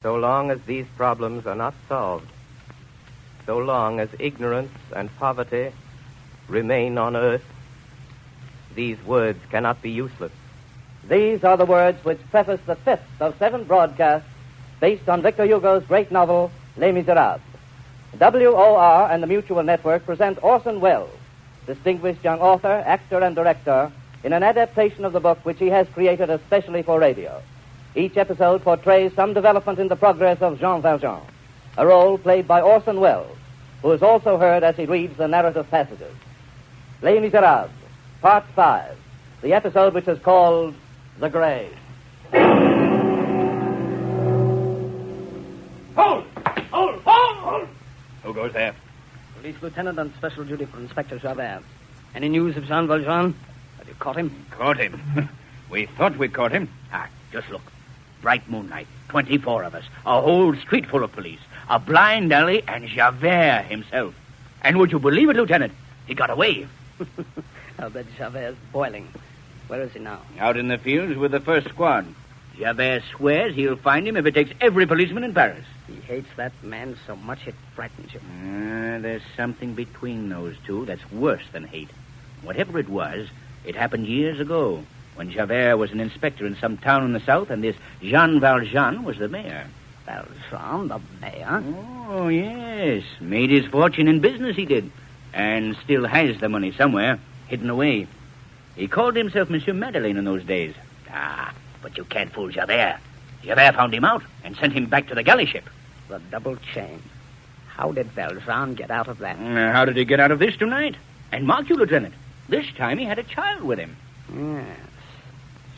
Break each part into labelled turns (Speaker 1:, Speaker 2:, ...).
Speaker 1: So long as these problems are not solved, so long as ignorance and poverty remain on earth, these words cannot be useless.
Speaker 2: These are the words which preface the fifth of 7 broadcasts based on Victor Hugo's great novel, Les Misérables. WOR and the Mutual Network present Orson Welles, distinguished young author, actor, and director, in an adaptation of the book which he has created especially for radio. Each episode portrays some development in the progress of Jean Valjean, a role played by Orson Welles, who is also heard as he reads the narrative passages. Les Misérables, Part 5, the episode which is called The Grave.
Speaker 3: Hold! Hold! Hold! Hold! Who goes there?
Speaker 4: Police lieutenant on special duty for Inspector Javert. Any news of Jean Valjean? Have you caught him?
Speaker 3: Caught him? We thought we caught him. Just look. Bright moonlight. 24 of us. A whole street full of police. A blind alley and Javert himself. And would you believe it, Lieutenant? He got away.
Speaker 4: I'll bet Javert's boiling. Where is he now?
Speaker 3: Out in the fields with the first squad. Javert swears he'll find him if it takes every policeman in Paris.
Speaker 4: He hates that man so much it frightens him.
Speaker 3: There's something between those two that's worse than hate. Whatever it was, it happened years ago, when Javert was an inspector in some town in the south, and this Jean Valjean was the mayor.
Speaker 4: Valjean, the mayor?
Speaker 3: Oh, yes. Made his fortune in business, he did. And still has the money somewhere, hidden away. He called himself Monsieur Madeleine in those days. But you can't fool Javert. Javert found him out and sent him back to the galley ship.
Speaker 4: The double chain. How did Valjean get out of that?
Speaker 3: How did he get out of this tonight? And mark you, Lieutenant, this time he had a child with him.
Speaker 4: Yes.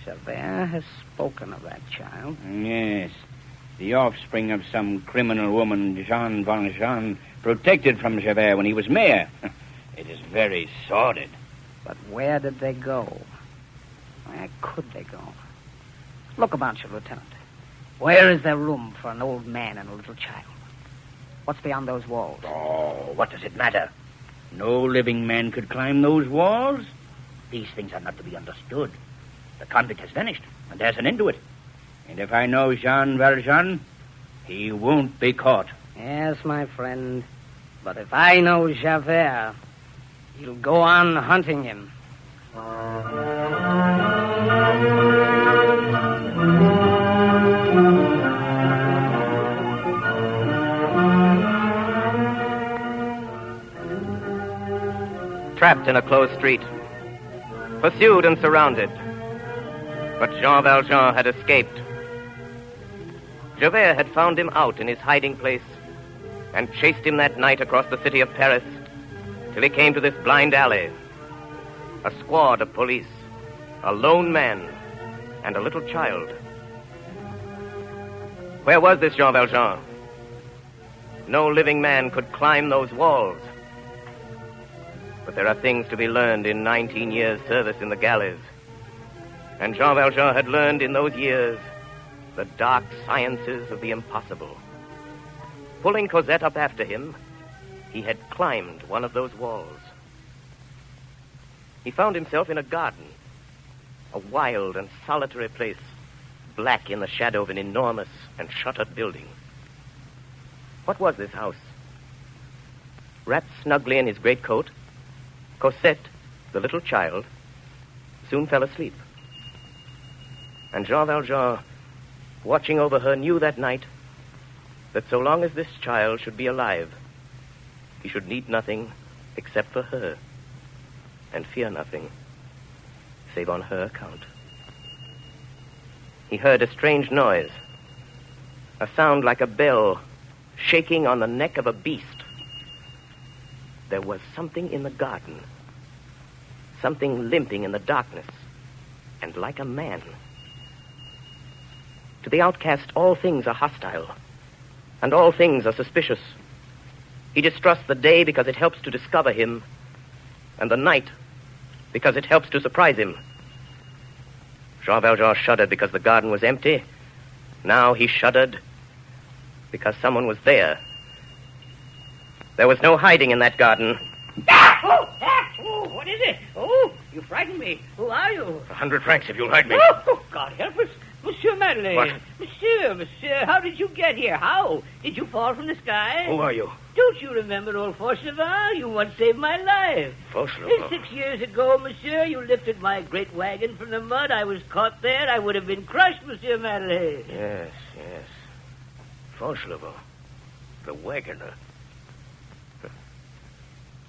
Speaker 4: Javert has spoken of that child.
Speaker 3: Yes. The offspring of some criminal woman, Jean Valjean, protected from Javert when he was mayor. It is very sordid.
Speaker 4: But where did they go? Where could they go? Look about you, Lieutenant. Where is there room for an old man and a little child? What's beyond those walls?
Speaker 3: Oh, what does it matter? No living man could climb those walls. These things are not to be understood. The convict has vanished, and there's an end to it. And if I know Jean Valjean, he won't be caught.
Speaker 4: Yes, my friend. But if I know Javert, he'll go on hunting him.
Speaker 1: Trapped in a closed street, pursued and surrounded. But Jean Valjean had escaped. Javert had found him out in his hiding place and chased him that night across the city of Paris till he came to this blind alley. A squad of police, a lone man, and a little child. Where was this Jean Valjean? No living man could climb those walls. But there are things to be learned in 19 years' service in the galleys. And Jean Valjean had learned in those years the dark sciences of the impossible. Pulling Cosette up after him, he had climbed one of those walls. He found himself in a garden, a wild and solitary place, black in the shadow of an enormous and shuttered building. What was this house? Wrapped snugly in his greatcoat, Cosette, the little child, soon fell asleep. And Jean Valjean, watching over her, knew that night that so long as this child should be alive, he should need nothing except for her, and fear nothing save on her account. He heard a strange noise, a sound like a bell shaking on the neck of a beast. There was something in the garden, something limping in the darkness, and like a man. To the outcast, all things are hostile, and all things are suspicious. He distrusts the day because it helps to discover him, and the night because it helps to surprise him. Jean Valjean shuddered because the garden was empty. Now he shuddered because someone was there. There was no hiding in that garden.
Speaker 3: What is it? Oh, you frightened me. Who are you?
Speaker 1: 100 francs if you'll hide me.
Speaker 3: Oh, God help us. Monsieur Madeleine.
Speaker 1: What?
Speaker 3: Monsieur, how did you get here? How? Did you fall from the sky?
Speaker 1: Who are you?
Speaker 3: Don't you remember old Fauchelevent? You once saved my life.
Speaker 1: Fauchelevent?
Speaker 3: 6 years ago, monsieur, you lifted my great wagon from the mud. I was caught there. I would have been crushed, Monsieur Madeleine.
Speaker 1: Yes. Fauchelevent. The wagoner.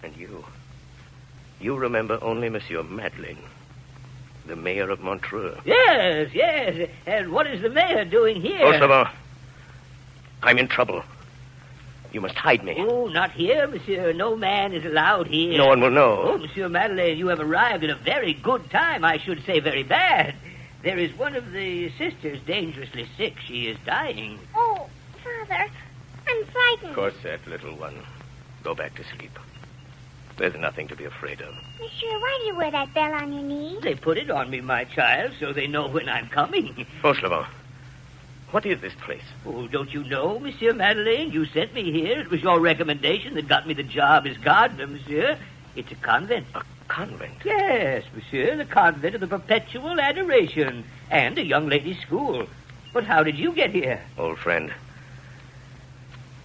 Speaker 1: And you. You remember only Monsieur Madeleine, the mayor of Montreux.
Speaker 3: Yes. And what is the mayor doing here?
Speaker 1: Fauchelevent, I'm in trouble. You must hide me.
Speaker 3: Oh, not here, monsieur. No man is allowed here.
Speaker 1: No one will know.
Speaker 3: Oh, Monsieur Madeleine, you have arrived at a very good time. I should say very bad. There is one of the sisters dangerously sick. She is dying.
Speaker 5: Oh, Father, I'm frightened.
Speaker 1: Cosette, little one, go back to sleep. There's nothing to be afraid of.
Speaker 5: Monsieur, why do you wear that bell on your knee?
Speaker 3: They put it on me, my child, so they know when I'm coming.
Speaker 1: Fauchelevent, what is this place?
Speaker 3: Oh, don't you know, Monsieur Madeleine? You sent me here. It was your recommendation that got me the job as gardener, monsieur. It's a convent.
Speaker 1: A convent?
Speaker 3: Yes, monsieur, the convent of the Perpetual Adoration, and a young ladies' school. But how did you get here?
Speaker 1: Old friend,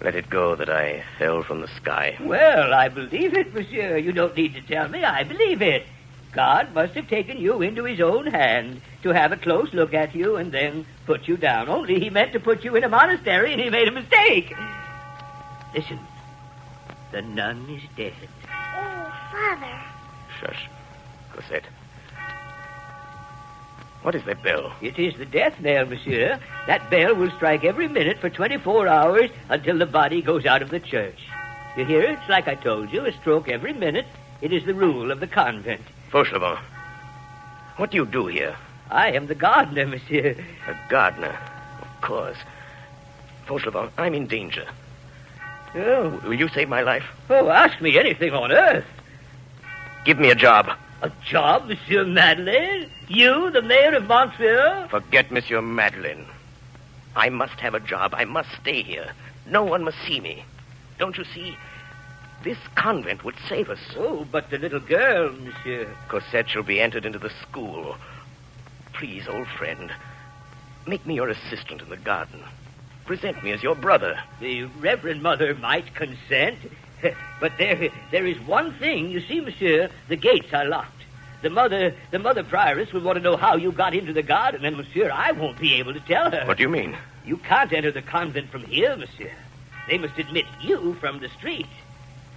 Speaker 1: let it go that I fell from the sky.
Speaker 3: Well, I believe it, monsieur. You don't need to tell me. I believe it. God must have taken you into his own hand to have a close look at you and then put you down. Only he meant to put you in a monastery, and he made a mistake. Listen. The nun is dead.
Speaker 5: Oh, Father.
Speaker 1: Shush. Cosette. What is that bell?
Speaker 3: It is the death knell, monsieur. That bell will strike every minute for 24 hours until the body goes out of the church. You hear it? It's like I told you, a stroke every minute. It is the rule of the convent.
Speaker 1: Fauchelevent, what do you do here?
Speaker 3: I am the gardener, monsieur.
Speaker 1: A gardener, of course. Fauchelevent, I'm in danger.
Speaker 3: Oh,
Speaker 1: Will you save my life?
Speaker 3: Ask me anything on earth.
Speaker 1: Give me a job.
Speaker 3: A job, Monsieur Madeleine? You, the mayor of Montreux?
Speaker 1: Forget Monsieur Madeleine. I must have a job. I must stay here. No one must see me. Don't you see? This convent would save us.
Speaker 3: Oh, but the little girl, monsieur.
Speaker 1: Cosette shall be entered into the school. Please, old friend, make me your assistant in the garden. Present me as your brother.
Speaker 3: The Reverend Mother might consent. But there is one thing. You see, monsieur, the gates are locked. The mother prioress will want to know how you got into the garden, and, monsieur, I won't be able to tell her.
Speaker 1: What do you mean?
Speaker 3: You can't enter the convent from here, monsieur. They must admit you from the street.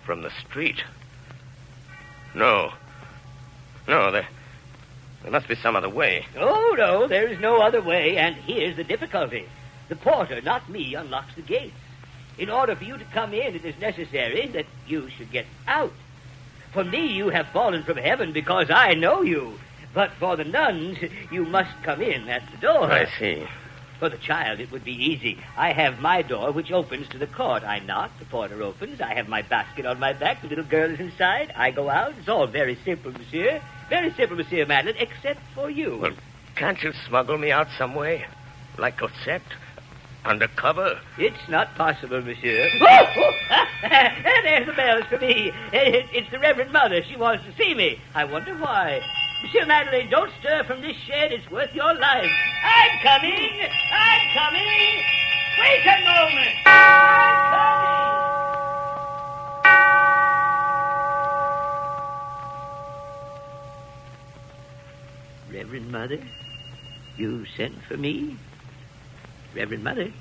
Speaker 1: From the street? No, there must be some other way.
Speaker 3: Oh, no, there is no other way, and here's the difficulty. The porter, not me, unlocks the gates. In order for you to come in, it is necessary that you should get out. For me, you have fallen from heaven because I know you. But for the nuns, you must come in at the door.
Speaker 1: I see.
Speaker 3: For the child, it would be easy. I have my door, which opens to the court. I knock, the porter opens. I have my basket on my back. The little girl is inside. I go out. It's all very simple, monsieur. Very simple, Monsieur Madeleine, except for you.
Speaker 1: Well, can't you smuggle me out some way? Like Cosette? Undercover?
Speaker 3: It's not possible, monsieur. Oh! There's the bell. It's for me. It's the Reverend Mother. She wants to see me. I wonder why. Monsieur Madeleine, don't stir from this shed. It's worth your life. I'm coming. Wait a moment. I'm coming. Reverend Mother, you sent for me? Reverend Mother?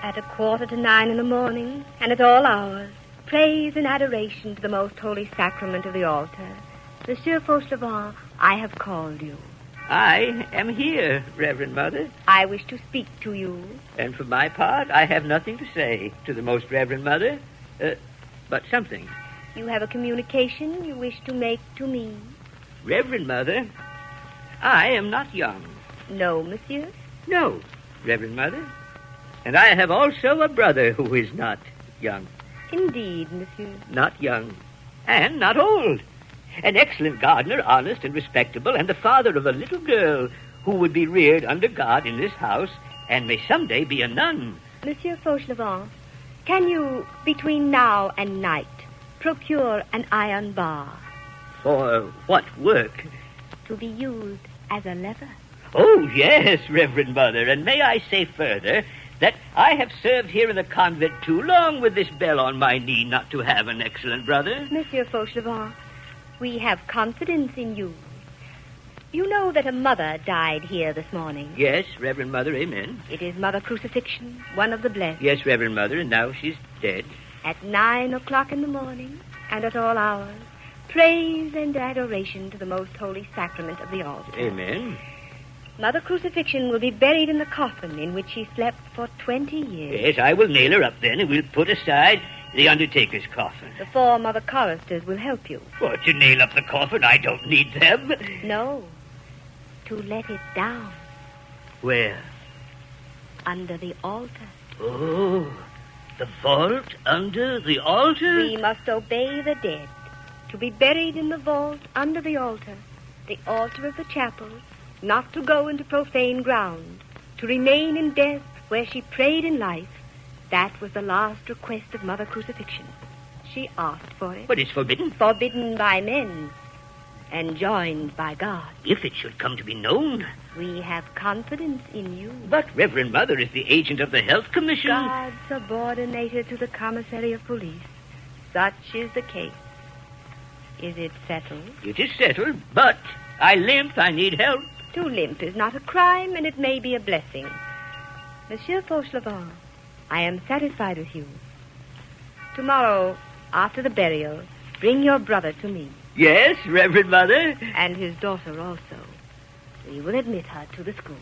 Speaker 6: At 8:45 in the morning, and at all hours, praise and adoration to the most holy sacrament of the altar. Monsieur Fauchelevent, I have called you.
Speaker 3: I am here, Reverend Mother.
Speaker 6: I wish to speak to you.
Speaker 3: And for my part, I have nothing to say to the Most Reverend Mother, but something.
Speaker 6: You have a communication you wish to make to me.
Speaker 3: Reverend Mother, I am not young.
Speaker 6: No, monsieur?
Speaker 3: No, Reverend Mother. And I have also a brother who is not young.
Speaker 6: Indeed, monsieur.
Speaker 3: Not young. And not old. An excellent gardener, honest and respectable, and the father of a little girl who would be reared under God in this house and may someday be a nun.
Speaker 6: Monsieur Fauchelevent, can you, between now and night, procure an iron bar?
Speaker 3: For what work?
Speaker 6: To be used as a lever.
Speaker 3: Oh, yes, Reverend Mother, and may I say further that I have served here in the convent too long with this bell on my knee not to have an excellent brother.
Speaker 6: Monsieur Fauchelevent, we have confidence in you. You know that a mother died here this morning.
Speaker 3: Yes, Reverend Mother, amen.
Speaker 6: It is Mother Crucifixion, one of the blessed.
Speaker 3: Yes, Reverend Mother, and now she's dead.
Speaker 6: At 9 o'clock in the morning, and at all hours, praise and adoration to the most holy sacrament of the altar.
Speaker 3: Amen.
Speaker 6: Mother Crucifixion will be buried in the coffin in which she slept for 20 years.
Speaker 3: Yes, I will nail her up then, and we'll put aside the undertaker's coffin.
Speaker 6: The 4 Mother choristers will help you.
Speaker 3: What, to nail up the coffin? I don't need them.
Speaker 6: No, to let it down.
Speaker 3: Where?
Speaker 6: Under the altar.
Speaker 3: Oh, the vault under the altar?
Speaker 6: We must obey the dead. To be buried in the vault under the altar of the chapel, not to go into profane ground, to remain in death where she prayed in life. That was the last request of Mother Crucifixion. She asked for it.
Speaker 3: But it's forbidden.
Speaker 6: Forbidden by men, enjoined by God.
Speaker 3: If it should come to be known.
Speaker 6: We have confidence in you.
Speaker 3: But Reverend Mother is the agent of the Health Commission.
Speaker 6: God subordinated to the Commissary of Police. Such is the case. Is it settled?
Speaker 3: It is settled, but I limp. I need help.
Speaker 6: To limp is not a crime, and it may be a blessing. Monsieur Fauchelevent, I am satisfied with you. Tomorrow, after the burial, bring your brother to me.
Speaker 3: Yes, Reverend Mother.
Speaker 6: And his daughter also. We will admit her to the school.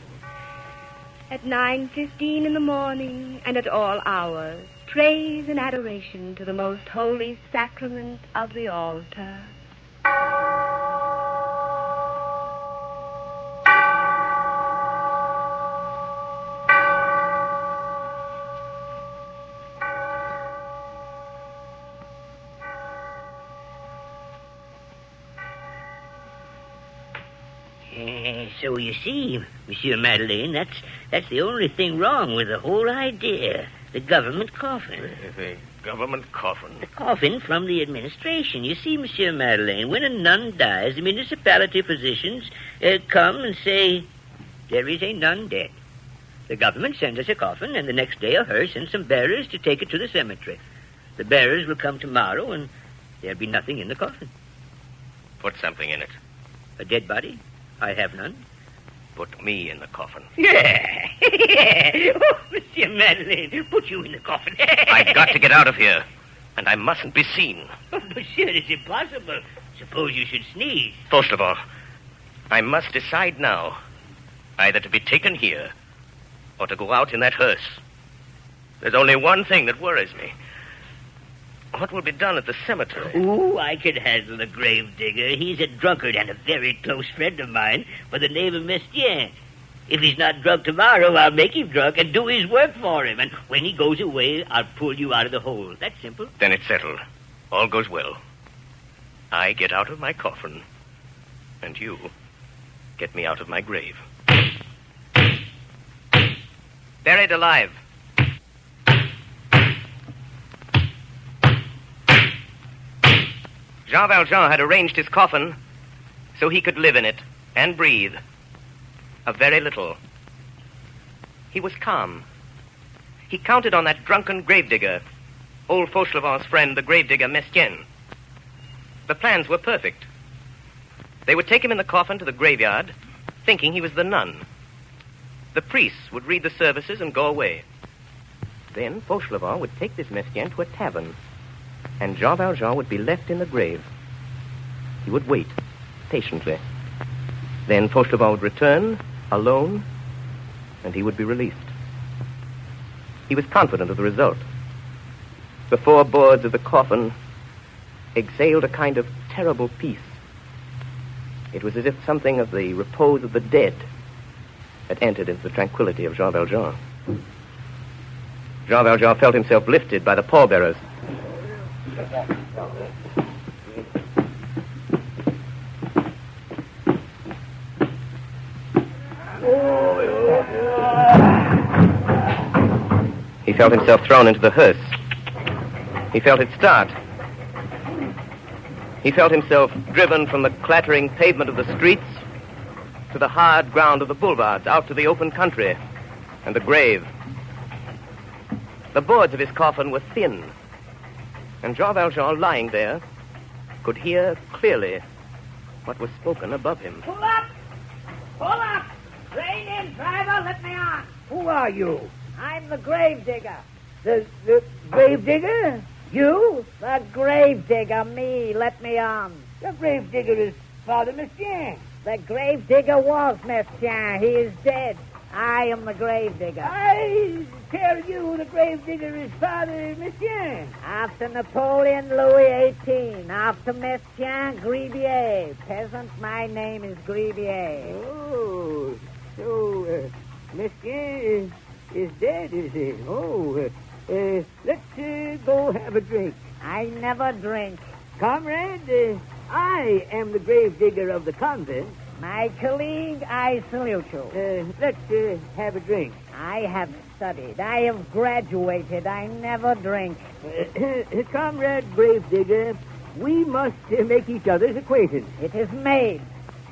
Speaker 6: At 9:15 in the morning, and at all hours, praise and adoration to the most holy sacrament of the altar.
Speaker 3: So you see, Monsieur Madeleine, that's the only thing wrong with the whole idea. The government coffin.
Speaker 1: The government coffin?
Speaker 3: The coffin from the administration. You see, Monsieur Madeleine, when a nun dies, the municipality physicians come and say, there is a nun dead. The government sends us a coffin, and the next day a hearse and some bearers to take it to the cemetery. The bearers will come tomorrow, and there'll be nothing in the coffin.
Speaker 1: Put something in it.
Speaker 3: A dead body? I have none.
Speaker 1: Put me in the coffin.
Speaker 3: Yeah. Oh, Monsieur Madeleine, put you in the coffin.
Speaker 1: I've got to get out of here, and I mustn't be seen.
Speaker 3: Oh, Monsieur, it's impossible. Suppose you should sneeze.
Speaker 1: Fauchelevent, I must decide now, either to be taken here or to go out in that hearse. There's only one thing that worries me. What will be done at the cemetery?
Speaker 3: Ooh, I can handle the gravedigger. He's a drunkard and a very close friend of mine by the name of Mestienne. If he's not drunk tomorrow, I'll make him drunk and do his work for him. And when he goes away, I'll pull you out of the hole. That's simple.
Speaker 1: Then it's settled. All goes well. I get out of my coffin, and you get me out of my grave. Buried alive. Jean Valjean had arranged his coffin so he could live in it and breathe. A very little. He was calm. He counted on that drunken gravedigger, old Fauchelevent's friend, the gravedigger Mestienne. The plans were perfect. They would take him in the coffin to the graveyard, thinking he was the nun. The priests would read the services and go away. Then Fauchelevent would take this Mestienne to a tavern, and Jean Valjean would be left in the grave. He would wait, patiently. Then Fauchelevent would return, alone, and he would be released. He was confident of the result. The 4 boards of the coffin exhaled a kind of terrible peace. It was as if something of the repose of the dead had entered into the tranquility of Jean Valjean. Jean Valjean felt himself lifted by the pallbearers. He felt himself thrown into the hearse. He felt it start. He felt himself driven from the clattering pavement of the streets to the hard ground of the boulevards, out to the open country, and the grave. The boards of his coffin were thin, and Jean Valjean, lying there, could hear clearly what was spoken above him.
Speaker 4: Pull up! Pull up! Rein in, driver, let me on.
Speaker 7: Who are you?
Speaker 4: I'm the grave digger.
Speaker 7: The grave digger? You?
Speaker 4: The grave digger, me, let me on.
Speaker 7: The grave digger is Father Messiaen.
Speaker 4: The grave digger was Messiaen. He is dead. I am the grave digger.
Speaker 7: I tell you, the grave digger is Father Messiaen.
Speaker 4: After Napoleon, Louis XVIII. After Messiaen, Gribier. Peasant, my name is Gribier.
Speaker 7: Oh, so Messiaen is dead, is he? Oh, let's go have a drink.
Speaker 4: I never drink.
Speaker 7: Comrade, I am the grave digger of the convent.
Speaker 4: My colleague, I salute you.
Speaker 7: Let's have a drink.
Speaker 4: I have studied. I have graduated. I never drink.
Speaker 7: Comrade Gravedigger, we must make each other's acquaintance.
Speaker 4: It is made.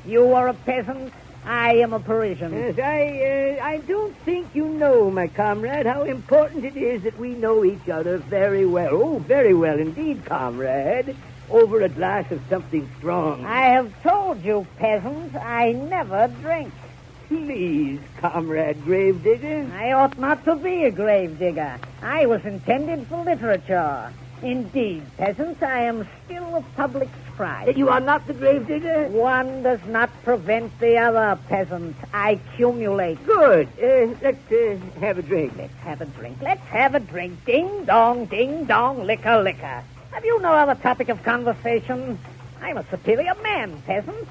Speaker 4: You are a peasant. I am a Parisian.
Speaker 7: Yes, I don't think you know, my comrade, how important it is that we know each other very well. Oh, very well indeed, comrade. Over a glass of something strong.
Speaker 4: I have told you, peasant, I never drink.
Speaker 7: Please, comrade Gravedigger.
Speaker 4: I ought not to be a gravedigger. I was intended for literature. Indeed, peasant, I am still a public sprite.
Speaker 7: You are not the gravedigger?
Speaker 4: One does not prevent the other, peasant. I cumulate.
Speaker 7: Good. Let's have a drink.
Speaker 4: Let's have a drink. Let's have a drink. Ding, dong, liquor, liquor. Have you no other topic of conversation? I'm a superior man, peasant.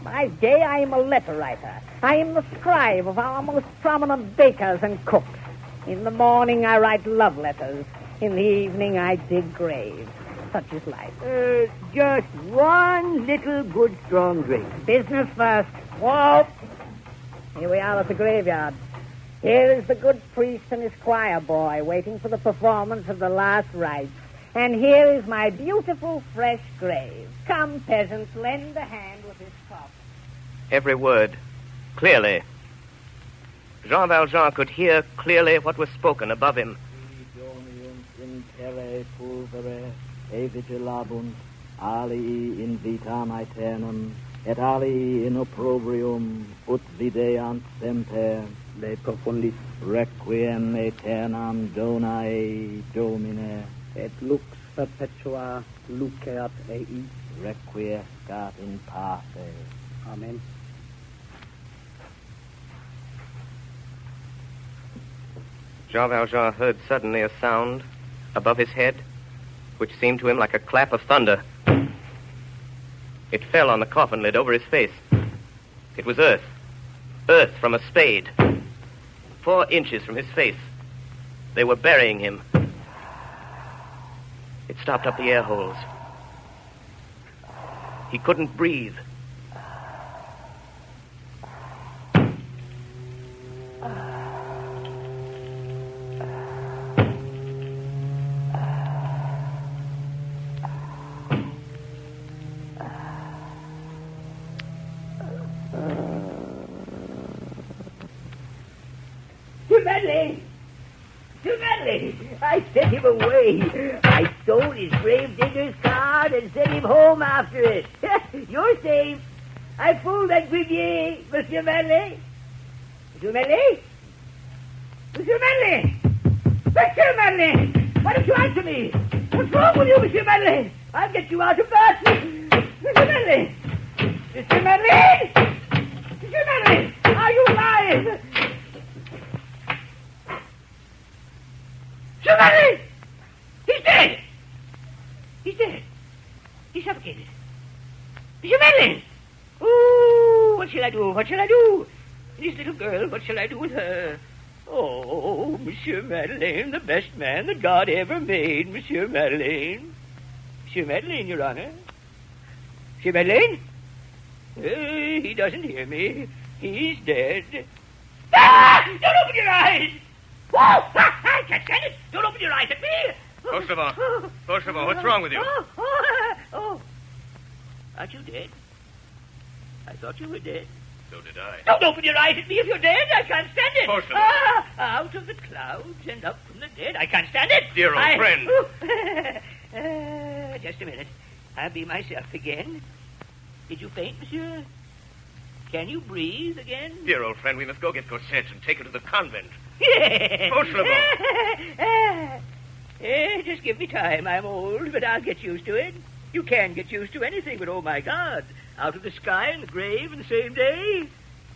Speaker 4: By day, I am a letter writer. I am the scribe of our most prominent bakers and cooks. In the morning, I write love letters. In the evening, I dig graves. Such is life.
Speaker 7: Just one little good strong drink.
Speaker 4: Business first. Whoa! Here we are at the graveyard. Here is the good priest and his choir boy waiting for the performance of the last rites. And here is my beautiful, fresh grave. Come, peasants, lend a hand with this coffin.
Speaker 1: Every word, clearly. Jean Valjean could hear clearly what was spoken above him.
Speaker 2: In terre pulvere, e vigilabunt, alii in vitam aeternam, et alii in opprobrium, ut videant semper,
Speaker 7: Le profundis.
Speaker 2: requiem aeternam donae Domine,
Speaker 7: Et lux perpetua luceat ei.
Speaker 2: requiescat in pace.
Speaker 7: Amen.
Speaker 1: Jean Valjean heard suddenly a sound above his head, which seemed to him like a clap of thunder. It fell on the coffin lid over his face. It was earth. Earth from a spade. 4 inches from his face. They were burying him. It stopped up the air holes. He couldn't breathe.
Speaker 7: Medley! I sent him away. I stole his gravedigger's card and sent him home after it. You're safe. I fooled that Gribier, Monsieur Medley. Monsieur Medley? Monsieur Medley! Monsieur Medley! Why don't you answer me? What's wrong with you, Monsieur Medley? I'll get you out of that. Monsieur Medley! Monsieur Medley! Monsieur Medley! Are you alive? Monsieur Medley! He's dead! He's dead. He's suffocated. Monsieur Medley! Ooh, what shall I do? What shall I do? This little girl, what shall I do with her? Oh, Monsieur Madeleine, the best man that God ever made, Monsieur Madeleine. Monsieur Madeleine, Your Honor. Monsieur Madeleine? He doesn't hear me. He's dead. Ah! Don't open your eyes! Whoa! I can't stand it! Don't open your eyes at me!
Speaker 1: Fauchelevent, what's wrong with you?
Speaker 7: Oh. Aren't you dead? I thought you were dead.
Speaker 1: So did I.
Speaker 7: Don't open your eyes at me if you're dead. I can't stand it.
Speaker 1: Fauchelevent.
Speaker 7: Out of the clouds and up from the dead. I can't stand it.
Speaker 1: Dear old friend.
Speaker 7: Just a minute. I'll be myself again. Did you faint, monsieur? Can you breathe again?
Speaker 1: Dear old friend, we must go get Cosette and take her to the convent.
Speaker 7: Fauchelevent. Just give me time. I'm old, but I'll get used to it. You can get used to anything, but oh, my God. Out of the sky and the grave in the same day.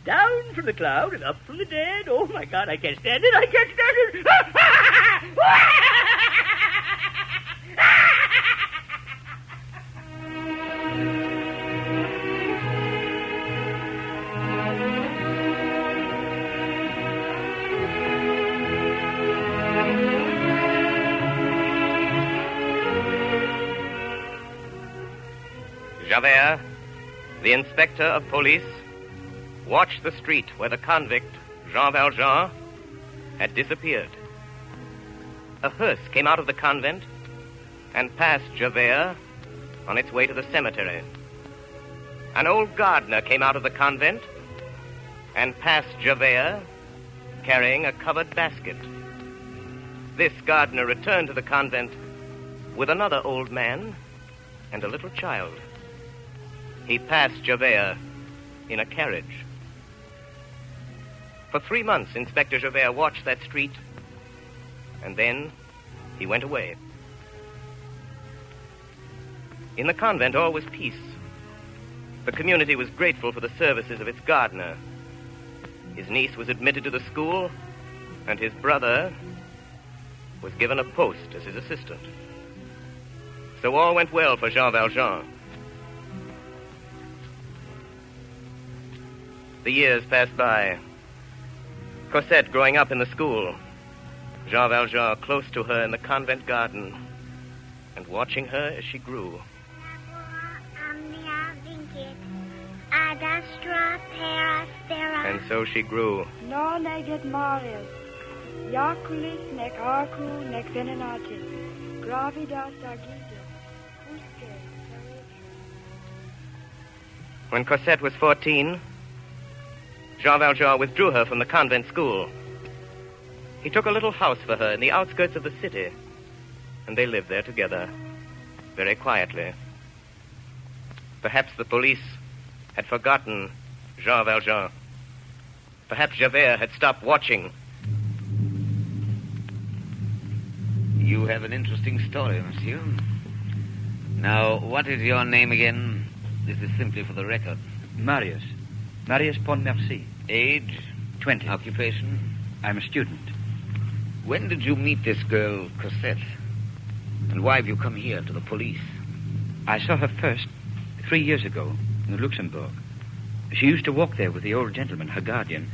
Speaker 7: Down from the cloud and up from the dead. Oh, my God, I can't stand it. I can't stand it.
Speaker 1: Javert, the inspector of police, watched the street where the convict, Jean Valjean, had disappeared. A hearse came out of the convent and passed Javert on its way to the cemetery. An old gardener came out of the convent and passed Javert carrying a covered basket. This gardener returned to the convent with another old man and a little child. He passed Javert in a carriage. For 3 months, Inspector Javert watched that street, and then he went away. In the convent, all was peace. The community was grateful for the services of its gardener. His niece was admitted to the school, and his brother was given a post as his assistant. So all went well for Jean Valjean. The years passed by. Cosette growing up in the school. Jean Valjean close to her in the convent garden and watching her as she grew. And so she grew.
Speaker 8: No neget Marius, Jaculis nec arcu nec venenatis, gravidas agita, usque.
Speaker 1: When Cosette was 14, Jean Valjean withdrew her from the convent school. He took a little house for her in the outskirts of the city, and they lived there together, very quietly. Perhaps the police had forgotten Jean Valjean. Perhaps Javert had stopped watching.
Speaker 9: You have an interesting story, monsieur. Now, what is your name again? This is simply for the record.
Speaker 3: Marius. Marius Pontmercy.
Speaker 9: Age?
Speaker 3: 20.
Speaker 9: Occupation?
Speaker 3: I'm a student.
Speaker 9: When did you meet this girl, Cosette? And why have you come here to the police?
Speaker 3: I saw her first 3 years ago in the Luxembourg. She used to walk there with the old gentleman, her guardian.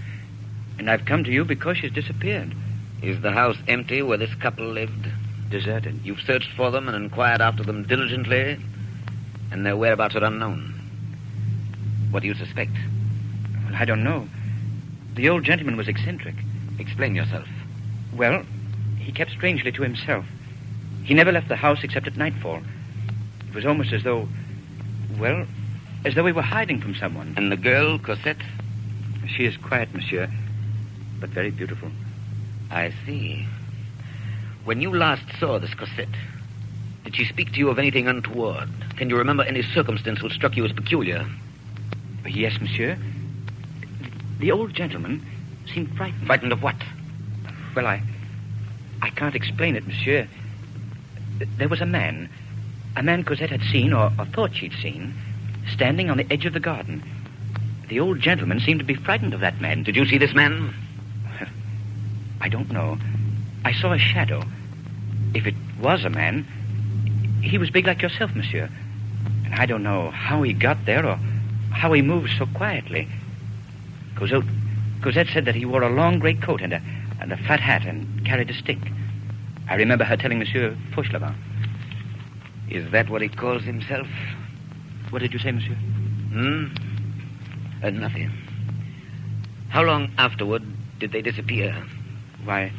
Speaker 3: And I've come to you because she's disappeared.
Speaker 9: Is the house empty where this couple lived?
Speaker 3: Deserted.
Speaker 9: You've searched for them and inquired after them diligently, and their whereabouts are unknown. What do you suspect?
Speaker 3: Well, I don't know. The old gentleman was eccentric.
Speaker 9: Explain yourself.
Speaker 3: Well, he kept strangely to himself. He never left the house except at nightfall. It was almost as though, well, as though he were hiding from someone.
Speaker 9: And the girl, Cosette?
Speaker 3: She is quiet, monsieur, but very beautiful.
Speaker 9: I see. When you last saw this Cosette, did she speak to you of anything untoward? Can you remember any circumstance which struck you as peculiar?
Speaker 3: Yes, monsieur. The old gentleman seemed frightened.
Speaker 9: Frightened of what?
Speaker 3: Well, I can't explain it, monsieur. There was a man Cosette had seen, or thought she'd seen, standing on the edge of the garden. The old gentleman seemed to be frightened of that man.
Speaker 9: Did you see this man?
Speaker 3: I don't know. I saw a shadow. If it was a man, he was big like yourself, monsieur. And I don't know how he got there or how he moved so quietly. Cosette said that he wore a long gray coat and a flat hat and carried a stick. I remember her telling Monsieur Fauchelevent.
Speaker 9: Is that what he calls himself?
Speaker 3: What did you say, monsieur?
Speaker 9: Nothing. How long afterward did they disappear?
Speaker 3: Why,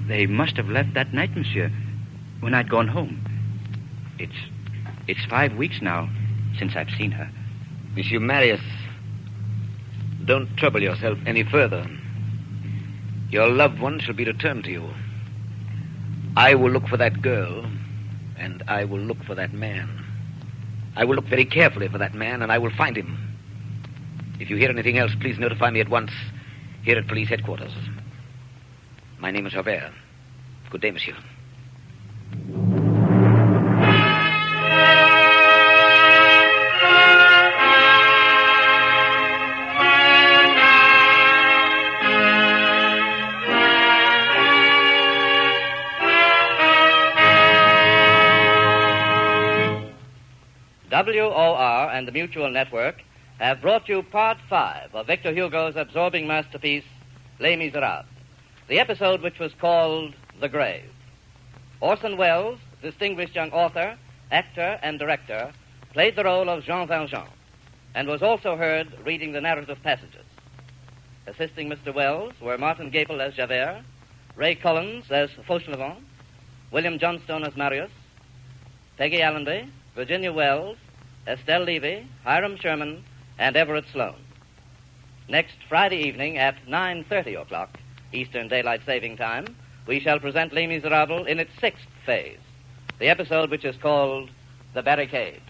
Speaker 3: they must have left that night, monsieur, when I'd gone home. It's 5 weeks now since I've seen her.
Speaker 9: Monsieur Marius, Don't trouble yourself any further. Your loved one shall be returned to you. I will look for that girl, and I will look for that man. I will look very carefully for that man, and I will find him. If you hear anything else, please notify me at once here at police headquarters. My name is Javert. Good day, monsieur.
Speaker 2: WOR and the Mutual Network have brought you Part 5 of Victor Hugo's absorbing masterpiece, Les Misérables, the episode which was called The Grave. Orson Welles, distinguished young author, actor, and director, played the role of Jean Valjean and was also heard reading the narrative passages. Assisting Mr. Welles were Martin Gabel as Javert, Ray Collins as Fauchelevent, William Johnstone as Marius, Peggy Allenby, Virginia Wells, Estelle Levy, Hiram Sherman, and Everett Sloane. Next Friday evening at 9:30 o'clock, Eastern Daylight Saving Time, we shall present Les Misérables in its 6th phase, the episode which is called The Barricade.